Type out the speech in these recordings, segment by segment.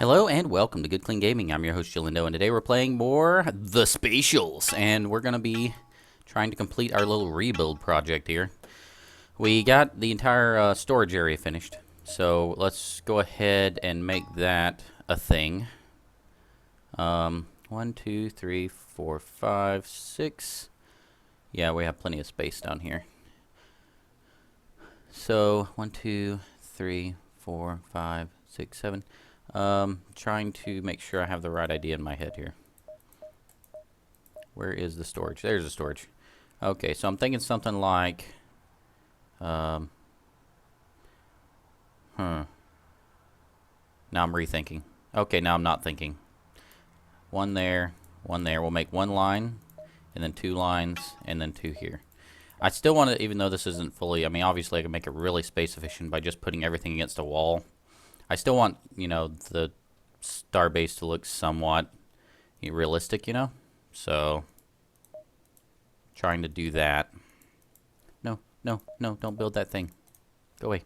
Hello and welcome to Good Clean Gaming. I'm your host Jilindo, and today we're playing more the Spatials, and we're going to be trying to complete our little rebuild project here. We got the entire storage area finished, so let's go ahead and make that a thing. 1, 2, 3, 4, 5, 6. Yeah, we have plenty of space down here. So 1, 2, 3, 4, 5, 6, 7. Trying to make sure I have the right idea in my head here. Where is the storage? There's the storage. Okay, so I'm thinking something like, Now I'm rethinking. Okay, now I'm not thinking. One there, one there. We'll make one line, and then 2 lines, and then 2 here. I still want to, even though this isn't fully, I mean, obviously I can make it really space efficient by just putting everything against a wall. I still want, you know, the star base to look somewhat realistic, you know? So, trying to do that. No, no, no, don't build that thing. Go away.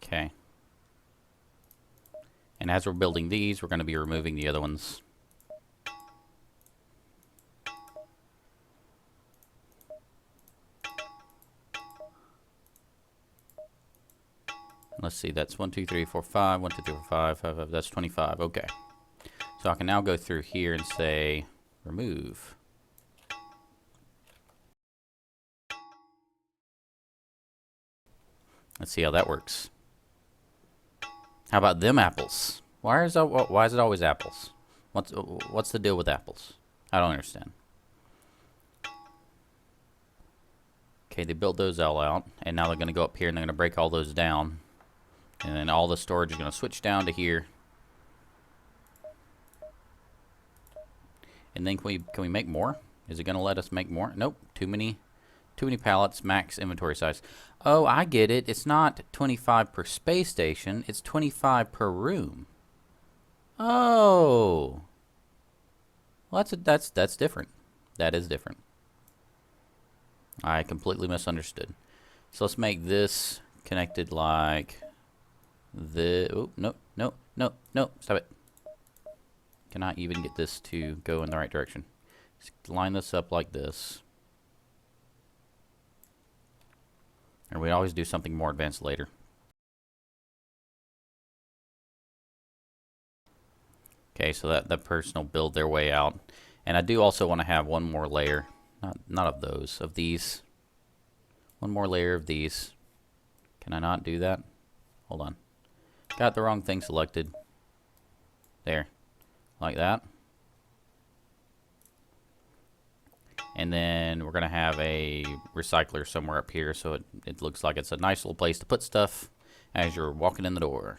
Okay. And as we're building these, we're going to be removing the other ones. Let's see, that's 1, 2, 3, 4, 5, 1, 2, 3, 4, 5, 5, 5, that's 25, okay. So I can now go through here and say, remove. Let's see how that works. How about them apples? Why is it always apples? What's the deal with apples? I don't understand. Okay, they built those all out, and now they're going to go up here and they're going to break all those down. And then all the storage is going to switch down to here. And then can we make more? Is it going to let us make more? Nope. Too many pallets, max inventory size. Oh, I get it. It's not 25 per space station. It's 25 per room. Oh. Well, that's different. That is different. I completely misunderstood. So let's make this connected like oh, no, no, no, no, stop it. Cannot even get this to go in the right direction. Just line this up like this. And we always do something more advanced later. Okay, so that person will build their way out. And I do also want to have one more layer. Not of those, of these. One more layer of these. Can I not do that? Hold on. Got the wrong thing selected. There. Like that. And then we're going to have a recycler somewhere up here so it looks like it's a nice little place to put stuff as you're walking in the door.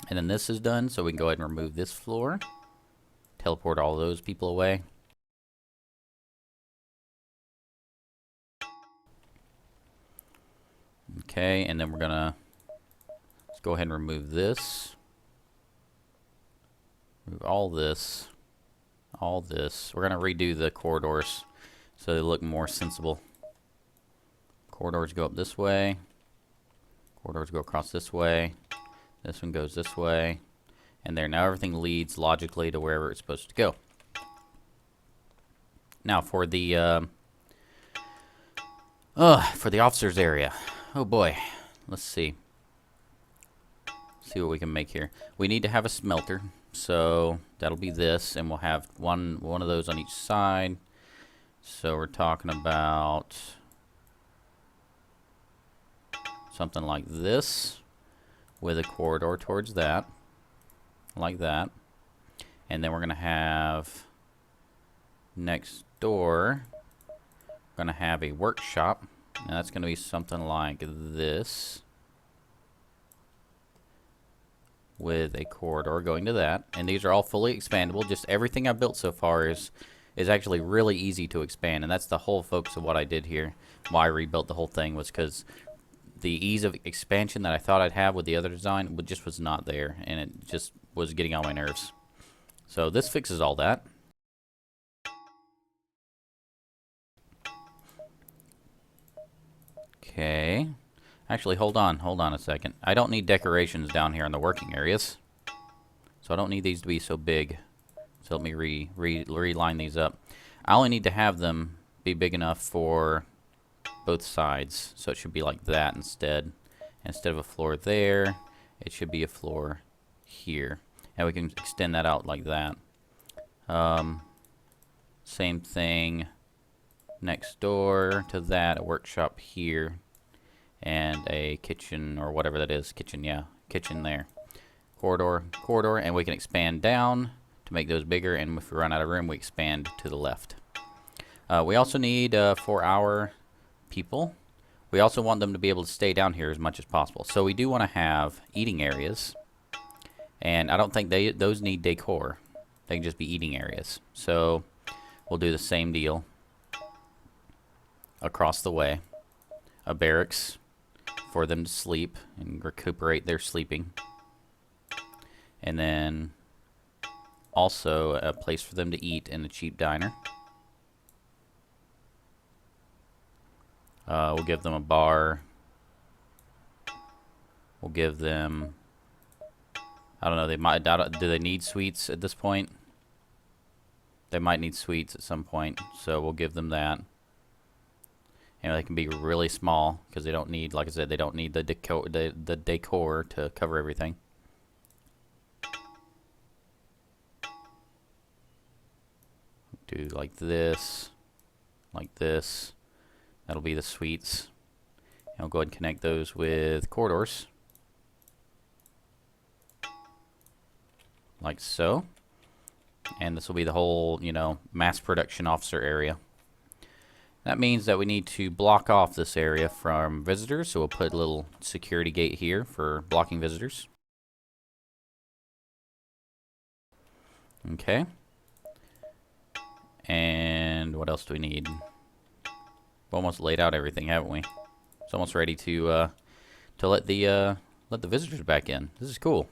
And then this is done, so we can go ahead and remove this floor. Teleport all those people away. Okay, and then let's go ahead and remove this. Remove all this. All this. We're going to redo the corridors so they look more sensible. Corridors go up this way. Corridors go across this way. This one goes this way. And there, now everything leads logically to wherever it's supposed to go. Now for the officers area. Oh boy, let's see. See what we can make here. We need to have a smelter, so that'll be this, and we'll have one of those on each side. So we're talking about something like this, with a corridor towards that, like that. And then we're gonna have next door, we're gonna have a workshop. And that's going to be something like this, with a corridor going to that. And these are all fully expandable. Just everything I've built so far is actually really easy to expand. And that's the whole focus of what I did here. Why I rebuilt the whole thing was because the ease of expansion that I thought I'd have with the other design just was not there. And it just was getting on my nerves. So this fixes all that. Okay. Actually, hold on a second. I don't need decorations down here in the working areas. So I don't need these to be so big. So let me reline these up. I only need to have them be big enough for both sides. So it should be like that instead. Instead of a floor there, it should be a floor here. And we can extend that out like that. Same thing next door to that, a workshop here. And a kitchen, or whatever that is. Kitchen, yeah. Kitchen there. Corridor, and we can expand down to make those bigger, and if we run out of room, we expand to the left. We also need for our people, we also want them to be able to stay down here as much as possible. So we do want to have eating areas, and I don't think those need decor. They can just be eating areas. So we'll do the same deal across the way. A barracks for them to sleep and recuperate their sleeping. And then also a place for them to eat in a cheap diner. We'll give them a bar. We'll give them, I don't know, they might, do they need sweets at this point? They might need sweets at some point, so we'll give them that. And they can be really small because they don't need, like I said, they don't need the decor to cover everything. Do like this, like this. That'll be the suites. And I'll go ahead and connect those with corridors. Like so. And this will be the whole, you know, mass production officer area. That means that we need to block off this area from visitors. So we'll put a little security gate here for blocking visitors. Okay. And what else do we need? We've almost laid out everything, haven't we? It's almost ready to let the visitors back in. This is cool.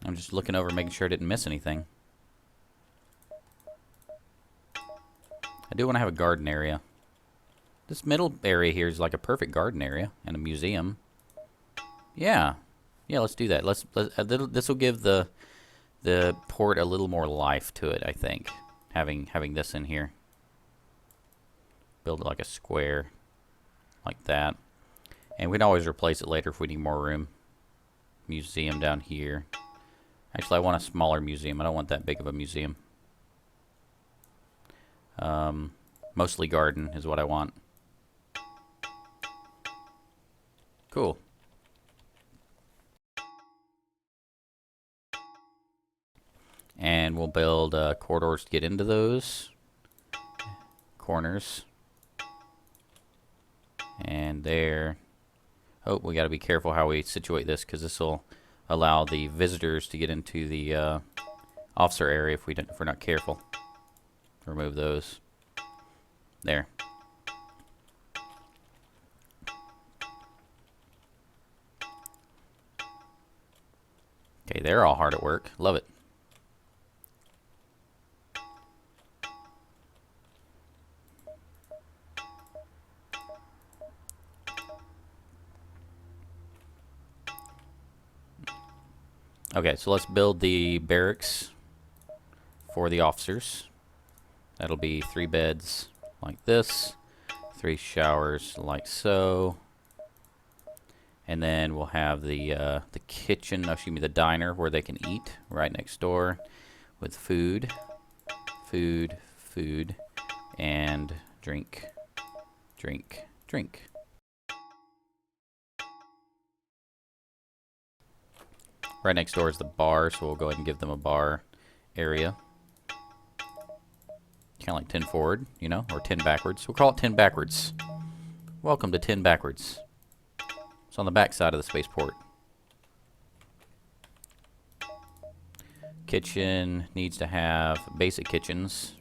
I'm just looking over, making sure I didn't miss anything. I do want to have a garden area. This middle area here is like a perfect garden area and a museum. Yeah, let's do that. This will give the port a little more life to it, I think. Having this in here. Build it like a square, like that, and we can always replace it later if we need more room. Museum down here. Actually, I want a smaller museum. I don't want that big of a museum. Mostly garden is what I want. Cool. And we'll build corridors to get into those corners. And there. Oh, we got to be careful how we situate this, because this will allow the visitors to get into the officer area if we're not careful. Remove those. There. Okay, they're all hard at work. Love it. Okay, so let's build the barracks for the officers. That'll be 3 beds like this, 3 showers like so, and then we'll have the kitchen, the diner where they can eat right next door with food, and drink. Right next door is the bar, so we'll go ahead and give them a bar area. Kind of like 10 forward, you know, or 10 backwards. We'll call it 10 backwards. Welcome to 10 backwards. It's on the back side of the spaceport. Kitchen needs to have basic kitchens.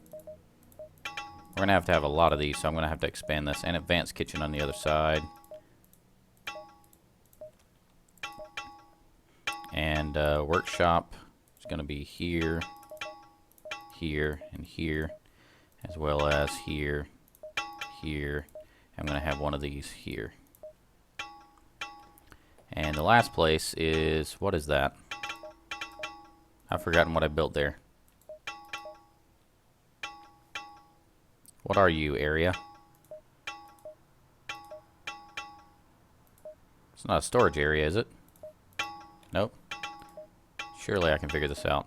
We're going to have a lot of these, so I'm going to have to expand this. And advanced kitchen on the other side. And workshop is going to be here, here, and here, as well as here, here. I'm going to have one of these here. And the last place is, what is that? I've forgotten what I built there. What are you, area? It's not a storage area, is it? Nope. Surely I can figure this out.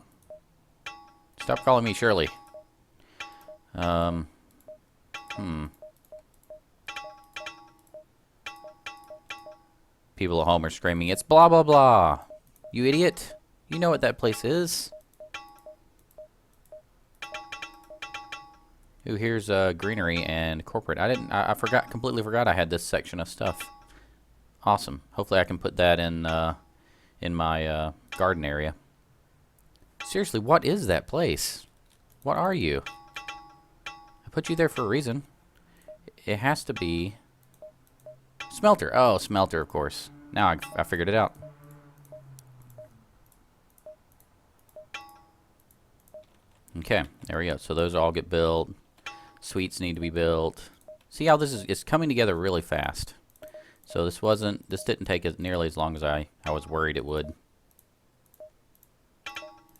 Stop calling me Shirley. People at home are screaming, it's blah blah blah. You idiot. You know what that place is. Ooh, here's greenery and corporate. I completely forgot I had this section of stuff. Awesome. Hopefully I can put that in my garden area. Seriously, what is that place? What are you? I put you there for a reason. It has to be smelter. Oh, smelter, of course. Now I figured it out. Okay, there we go. So those all get built. Suites need to be built. See how this is? It's coming together really fast. So this didn't take nearly as long as I was worried it would.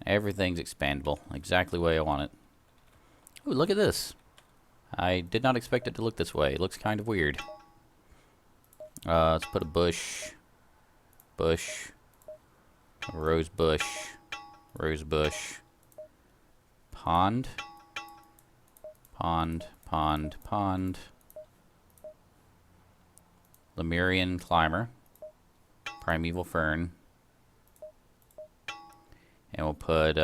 Everything's expandable, exactly the way I want it. Ooh, look at this. I did not expect it to look this way. It looks kind of weird. Let's put a bush, a rose bush, pond, Lemurian climber, primeval fern, and we'll put,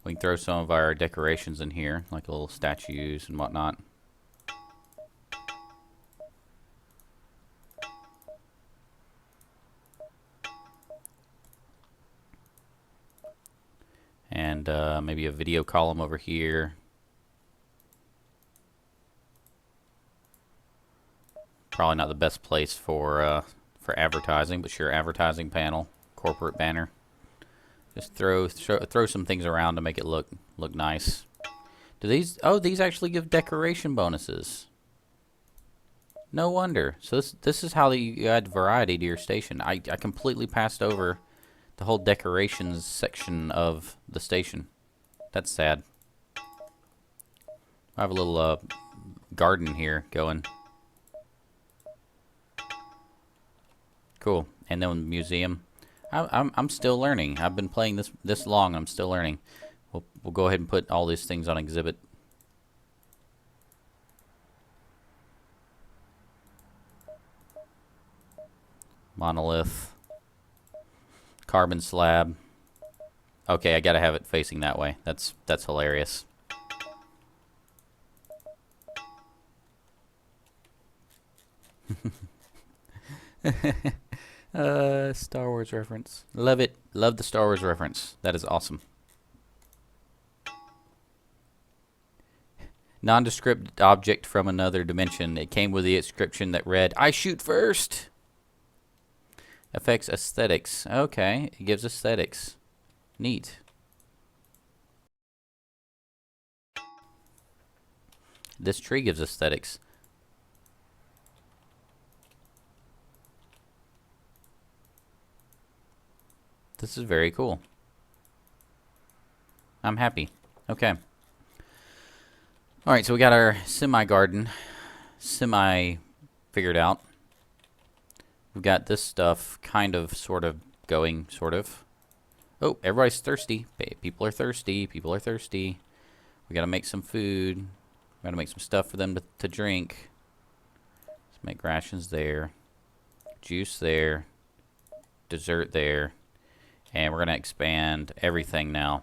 we can throw some of our decorations in here, like little statues and whatnot. And maybe a video column over here. Probably not the best place for advertising, but sure, advertising panel, corporate banner. Just throw some things around to make it look nice. Do these? Oh, these actually give decoration bonuses. No wonder. So this is how you add variety to your station. I completely passed over the whole decorations section of the station. That's sad. I have a little garden here going. Cool. And then museum. I'm still learning. I've been playing this long. I'm still learning. We'll go ahead and put all these things on exhibit. Monolith. Carbon slab. Okay, I gotta have it facing that way. That's hilarious. Star Wars reference. Love it. Love the Star Wars reference. That is awesome. Nondescript object from another dimension. It came with the inscription that read, I shoot first. Affects aesthetics. Okay, it gives aesthetics. Neat. This tree gives aesthetics. This is very cool. I'm happy. Okay. Alright, so we got our semi-garden. Figured out. We've got this stuff kind of, sort of, going, sort of. Oh, everybody's thirsty. People are thirsty. People are thirsty. We gotta make some food. We gotta make some stuff for them to drink. Let's make rations there. Juice there. Dessert there. And we're gonna expand everything now.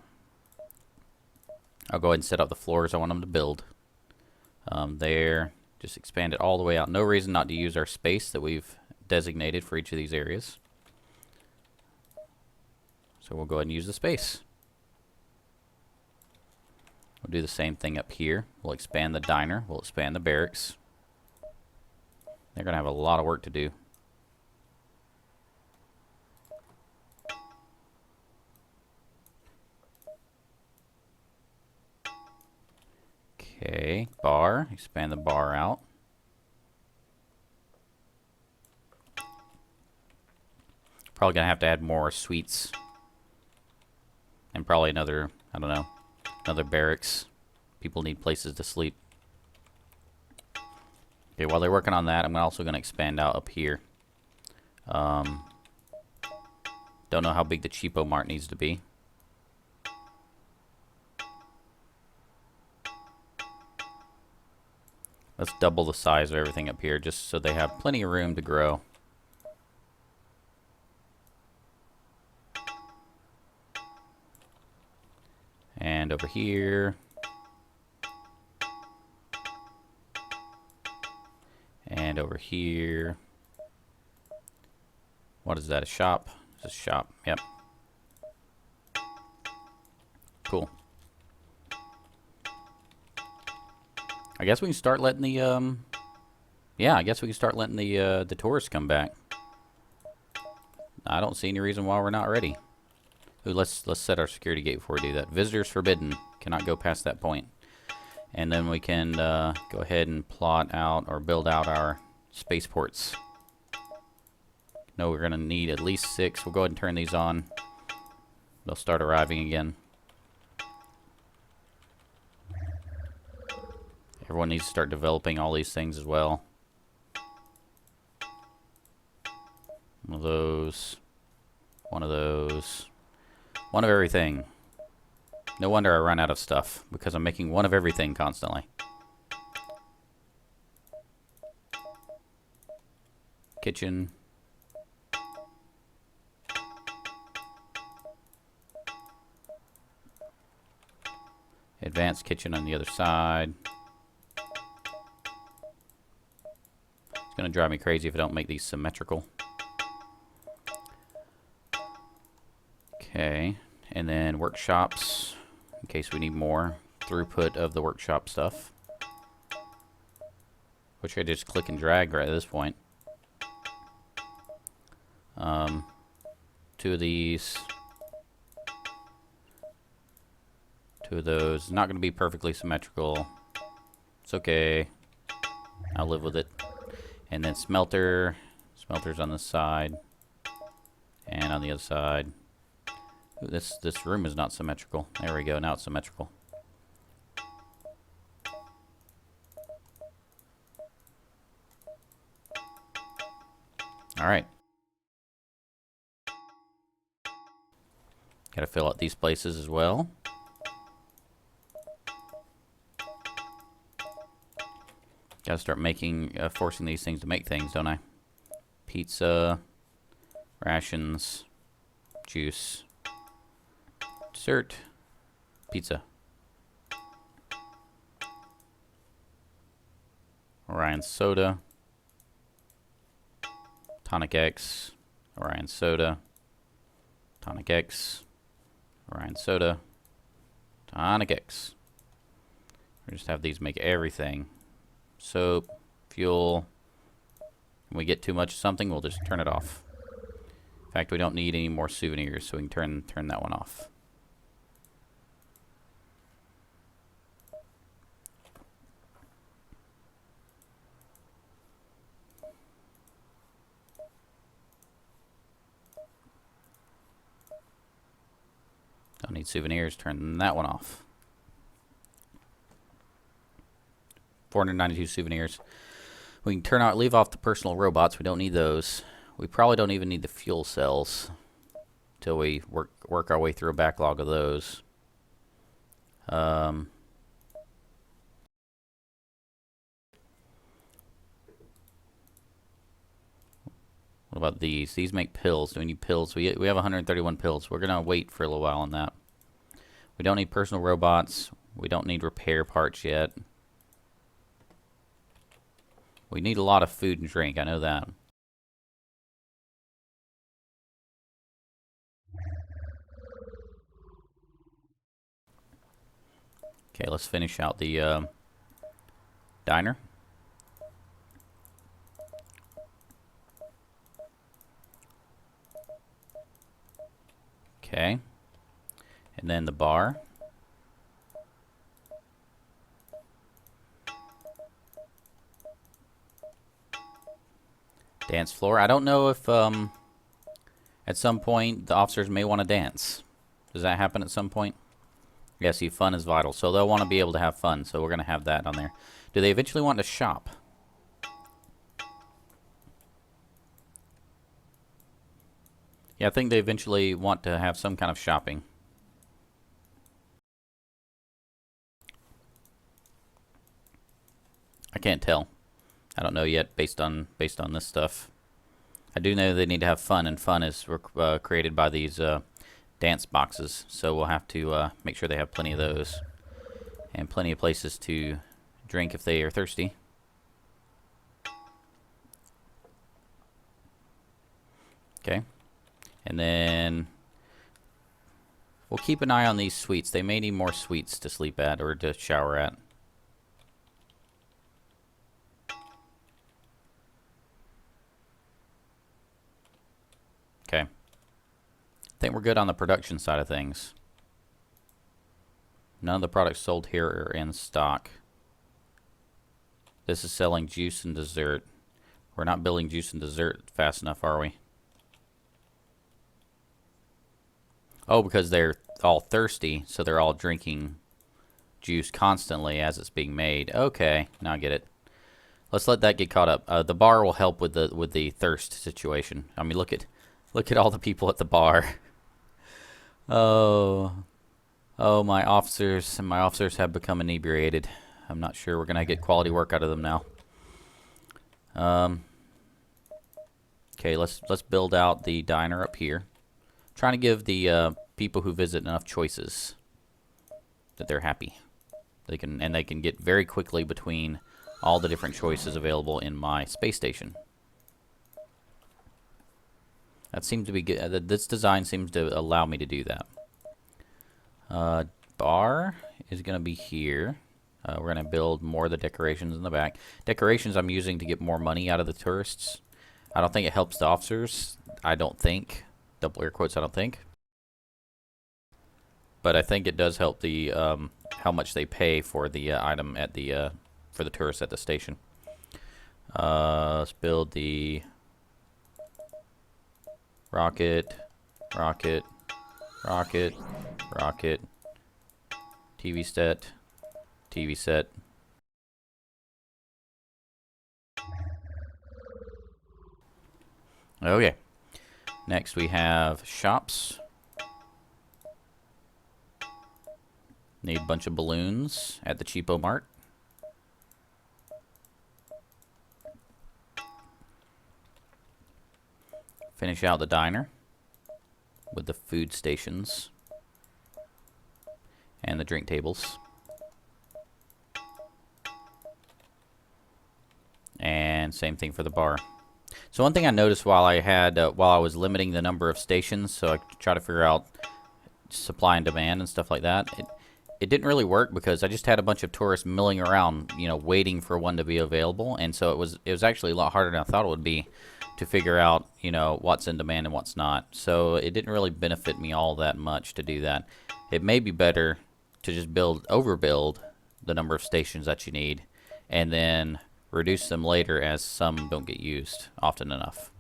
I'll go ahead and set up the floors I want them to build. There. Just expand it all the way out. No reason not to use our space that we've designated for each of these areas. So we'll go ahead and use the space. We'll do the same thing up here. We'll expand the diner. We'll expand the barracks. They're going to have a lot of work to do. Okay, bar. Expand the bar out. Probably gonna have to add more suites. And probably another, I don't know, another barracks. People need places to sleep. Okay, while they're working on that, I'm also gonna expand out up here. Don't know how big the cheapo mart needs to be. Let's double the size of everything up here just so they have plenty of room to grow. And over here. And over here. What is that, a shop? It's a shop, yep. Cool. I guess we can start letting the, yeah, I guess we can start letting the tourists come back. I don't see any reason why we're not ready. Ooh, let's set our security gate before we do that. Visitors forbidden. Cannot go past that point. And then we can go ahead and plot out or build out our spaceports. No, we're going to need at least 6. We'll go ahead and turn these on. They'll start arriving again. Everyone needs to start developing all these things as well. One of those. One of those. One of everything. No wonder I run out of stuff, because I'm making one of everything constantly. Kitchen. Advanced kitchen on the other side. It's going to drive me crazy if I don't make these symmetrical. Okay, and then workshops, in case we need more throughput of the workshop stuff. Which I just click and drag right at this point. 2 of these. 2 of those. Not going to be perfectly symmetrical. It's okay. I'll live with it. And then smelter. Smelter's on this side. And on the other side. Ooh, this room is not symmetrical. There we go. Now it's symmetrical. All right. Got to fill out these places as well. Got to start making, forcing these things to make things, don't I? Pizza, rations, juice, dessert, pizza. Orion soda, Tonic X, Orion soda, Tonic X, Orion soda, Tonic X. We just have these make everything. Soap, fuel. When we get too much of something, we'll just turn it off. In fact, we don't need any more souvenirs, so we can turn that one off. Don't need souvenirs, turn that one off. 492 souvenirs. We can turn out, leave off the personal robots. We don't need those. We probably don't even need the fuel cells till we work our way through a backlog of those. What about these? These make pills. Do we need pills? We have 131 pills. We're gonna wait for a little while on that. We don't need personal robots. We don't need repair parts yet. We need a lot of food and drink, I know that. Okay, let's finish out the diner. Okay. And then the bar. Dance floor. I don't know if at some point the officers may want to dance. Does that happen at some point? Yeah, see, fun is vital. So they'll want to be able to have fun. So we're going to have that on there. Do they eventually want to shop? Yeah, I think they eventually want to have some kind of shopping. I can't tell. I don't know yet based on this stuff. I do know they need to have fun, and fun is created by these dance boxes. So we'll have to make sure they have plenty of those, and plenty of places to drink if they are thirsty. Okay, and then we'll keep an eye on these suites. They may need more suites to sleep at or to shower at. Okay. I think we're good on the production side of things. None of the products sold here are in stock. This is selling juice and dessert. We're not building juice and dessert fast enough, are we? Oh, because they're all thirsty, so they're all drinking juice constantly as it's being made. Okay, now I get it. Let's let that get caught up. The bar will help with the thirst situation. I mean, look at all the people at the bar. Oh, my officers have become inebriated. I'm not sure we're gonna get quality work out of them now. Okay, let's build out the diner up here. Trying to give the people who visit enough choices that they're happy. They can get very quickly between all the different choices available in my space station. That seems to be good. This design seems to allow me to do that. Bar is going to be here. We're going to build more of the decorations in the back. Decorations I'm using to get more money out of the tourists. I don't think it helps the officers. I don't think. Double air quotes, I don't think. But I think it does help the how much they pay for the item at the for the tourists at the station. Let's build the rocket, rocket, rocket, rocket, TV set, TV set. Okay. Next we have shops. Need a bunch of balloons at the Cheapo Mart. Finish out the diner with the food stations and the drink tables. And same thing for the bar. So one thing I noticed while I was limiting the number of stations, so I try to figure out supply and demand and stuff like that, it didn't really work because I just had a bunch of tourists milling around, you know, waiting for one to be available, and so it was actually a lot harder than I thought it would be to figure out, you know, what's in demand and what's not. So it didn't really benefit me all that much to do that. It may be better to just overbuild the number of stations that you need, and then reduce them later as some don't get used often enough.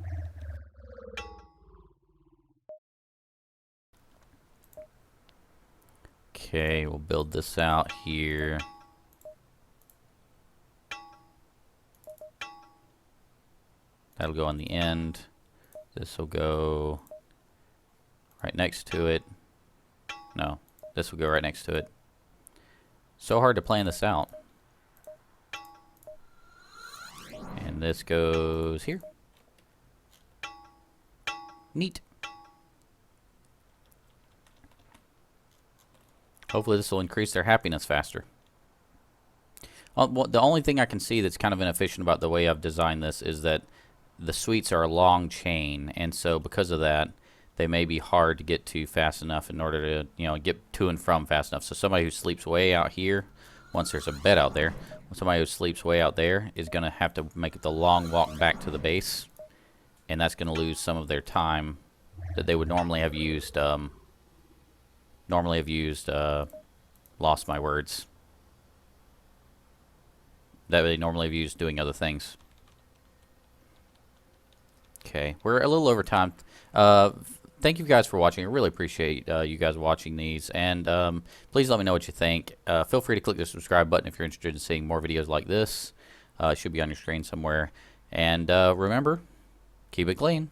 Okay, we'll build this out here. That'll go on the end. This will go right next to it. No, this will go right next to it. So hard to plan this out. And this goes here. Neat. Hopefully this will increase their happiness faster. Well, the only thing I can see that's kind of inefficient about the way I've designed this is that the suites are a long chain, and so because of that, they may be hard to get to fast enough in order to, you know, get to and from fast enough. So somebody who sleeps way out here, once there's a bed out there, somebody who sleeps way out there is going to have to make the long walk back to the base, and that's going to lose some of their time that they would normally have used. Lost my words. That they normally have used doing other things. Okay, we're a little over time. Thank you guys for watching. I really appreciate you guys watching these, and please let me know what you think. Feel free to click the subscribe button if you're interested in seeing more videos like this. It should be on your screen somewhere. And remember, keep it clean.